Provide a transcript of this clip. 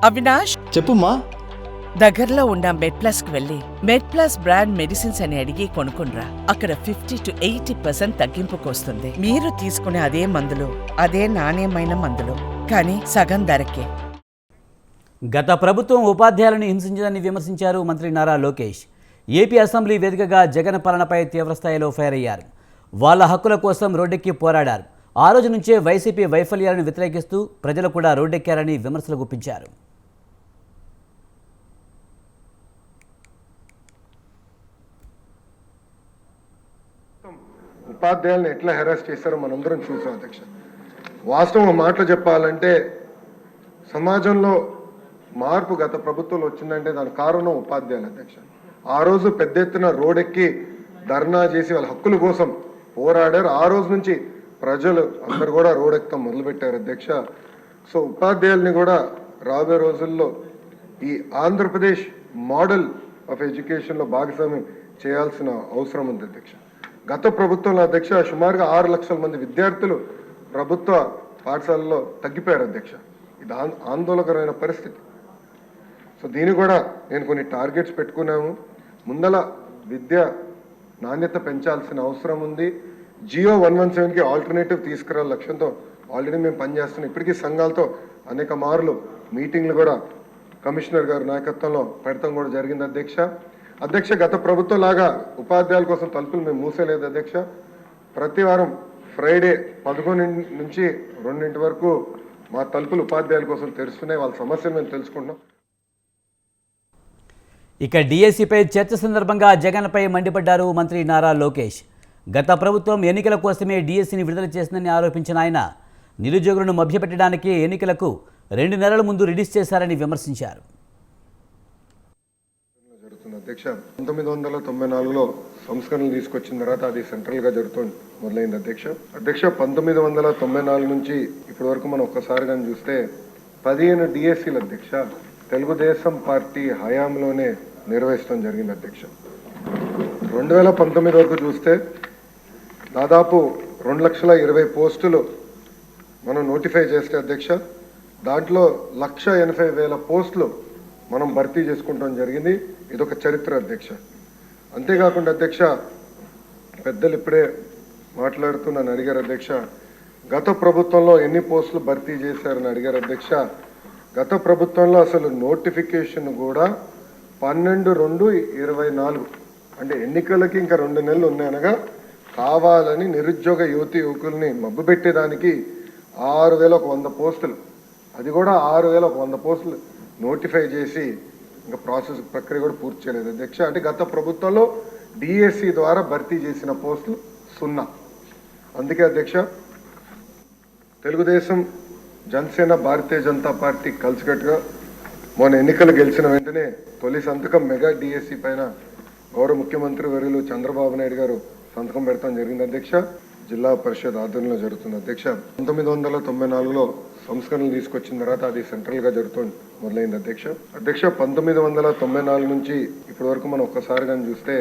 అవినాష్, చెప్పుమా. దగ్గరలో ఉన్న మెడ్ప్లస్ కు వెళ్ళి మెడ్ప్లస్ బ్రాండ్ మెడిసిన్స్ అని అడిగి కొనుక్కునరా. అక్కడ 50 to 80% తగ్గింపుకు వస్తుంది. మీరు తీసుకునే అదే మందులు, అదే నాణ్యమైన మందులు, కానీ సగం ధరకే. గత ప్రభుత్వం ఉపాధ్యాయులను హింసించిందని విమర్శించారు మంత్రి నారా లోకేష్. ఏపీ అసెంబ్లీ వేదికగా జగన్ పాలనపై తీవ్రస్థాయిలో ఫైర్ అయ్యారు. వాళ్ళ హక్కుల కోసం రోడ్డెక్కి పోరాడారు. ఆ రోజు నుంచే వైసీపీ వైఫల్యాలను వ్యతిరేకిస్తూ ప్రజలు కూడా రోడ్డెక్కారని విమర్శలు గుప్పించారు. ఉపాధ్యాయులను ఎట్లా హెరాస్ చేశారో మనందరం చూసాం అధ్యక్ష. వాస్తవం మాటలు చెప్పాలంటే సమాజంలో మార్పు గత ప్రభుత్వంలో వచ్చిందంటే దానికి కారణం ఉపాధ్యాయులు అధ్యక్ష. ఆ రోజు పెద్ద ఎత్తున రోడ్డెక్కి ధర్నా చేసి వాళ్ళ హక్కుల కోసం పోరాడారు. ఆ రోజు నుంచి ప్రజలు అందరు కూడా రోడ్డెక్కడం మొదలుపెట్టారు అధ్యక్ష. సో ఉపాధ్యాయుల్ని కూడా రాబోయే రోజుల్లో ఈ ఆంధ్రప్రదేశ్ మోడల్ ఆఫ్ ఎడ్యుకేషన్లో భాగస్వామ్యం చేయాల్సిన అవసరం ఉంది అధ్యక్ష. గత ప్రభుత్వంలో అధ్యక్ష సుమారుగా 6 లక్షల మంది విద్యార్థులు ప్రభుత్వ పాఠశాలలో తగ్గిపోయారు అధ్యక్ష. ఇది ఆందోళనకరమైన పరిస్థితి. సో దీన్ని కూడా నేను కొన్ని టార్గెట్స్ పెట్టుకున్నాము. ముందల విద్య నాణ్యత పెంచాల్సిన అవసరం ఉంది. జియో 117కి ఆల్టర్నేటివ్ తీసుకురాల లక్ష్యంతో ఆల్రెడీ మేము పనిచేస్తున్నాం. ఇప్పటికీ సంఘాలతో అనేక మార్లు మీటింగ్లు కూడా కమిషనర్ గారి నాయకత్వంలో పెడతాం కూడా జరిగింది అధ్యక్ష. గత ప్రభుత్వం లాగా ఉపాధ్యాయుల కోసం తలుపులు మేము మూసేలేదు అధ్యక్ష. ప్రతి వారం ఫ్రైడే 11 నుంచి 2 వరకు మా తలుపులు ఉపాధ్యాయుల కోసం తెరుస్తున్నాయి. వాళ్ళ సమస్యలు మేము తెలుసుకుంటున్నాం. ఇక డిఎస్సిపై చర్చ సందర్భంగా జగన్పై మండిపడ్డారు మంత్రి నారా లోకేష్. గత ప్రభుత్వం ఎన్నికల కోసమే డిఎస్సిని విడుదల చేసిందని ఆరోపించిన ఆయన నిరుద్యోగులను మభ్యపెట్టడానికి ఎన్నికలకు 2 నెలల ముందు రిలీజ్ చేశారని విమర్శించారు. అధ్యక్ష 1994లో సంస్కరణలు తీసుకొచ్చిన తర్వాత అది సెంట్రల్గా జరుగుతుంది మొదలైంది అధ్యక్ష. 1994 నుంచి ఇప్పటి వరకు మనం ఒక్కసారి కానీ చూస్తే 15 డిఎస్సీలు అధ్యక్ష తెలుగుదేశం పార్టీ హయాంలోనే నిర్వహించడం జరిగింది అధ్యక్ష. 2019 వరకు చూస్తే దాదాపు 2,20,000 పోస్టులు మనం నోటిఫై చేస్తే అధ్యక్ష దాంట్లో 1,80,000 పోస్టులు మనం భర్తీ చేసుకుంటాం జరిగింది. ఇదొక చరిత్ర అధ్యక్ష. అంతేకాకుండా అధ్యక్ష పెద్దలు ఇప్పుడే మాట్లాడుతూ నన్ను అడిగారు అధ్యక్ష, గత ప్రభుత్వంలో ఎన్ని పోస్టులు భర్తీ చేశారని అడిగారు అధ్యక్ష. గత ప్రభుత్వంలో అసలు నోటిఫికేషన్ కూడా 12/2/24 అంటే ఎన్నికలకి ఇంకా 2 నెలలు ఉన్నాయనగా కావాలని నిరుద్యోగ యువకుల్ని మబ్బు పెట్టేదానికి 6,100 పోస్టులు, అది కూడా 6,100 పోస్టులు నోటిఫై చేసి ఇంకా ప్రాసెస్ ప్రక్రియ కూడా పూర్తి చేయలేదు అధ్యక్ష. అంటే గత ప్రభుత్వంలో డిఎస్సి ద్వారా భర్తీ చేసిన పోస్టులు 0. అందుకే అధ్యక్ష తెలుగుదేశం, జనసేన, భారతీయ జనతా పార్టీ కలిసికట్టుగా మొన్న ఎన్నికలు గెలిచిన వెంటనే తొలి సంతకం మెగా డిఎస్సి పైన గౌరవ ముఖ్యమంత్రి వర్యులు చంద్రబాబు నాయుడు గారు సంతకం పెడతాం జరిగింది అధ్యక్ష. జిల్లా పరిషత్ ఆధ్వర్యంలో జరుగుతుంది అధ్యక్ష. 1994లో సంస్కరణలు తీసుకొచ్చిన తర్వాత అది సెంట్రల్గా జరుగుతుంది మొదలైంది అధ్యక్ష. 1994 నుంచి ఇప్పటి వరకు మనం ఒక్కసారి కానీ చూస్తే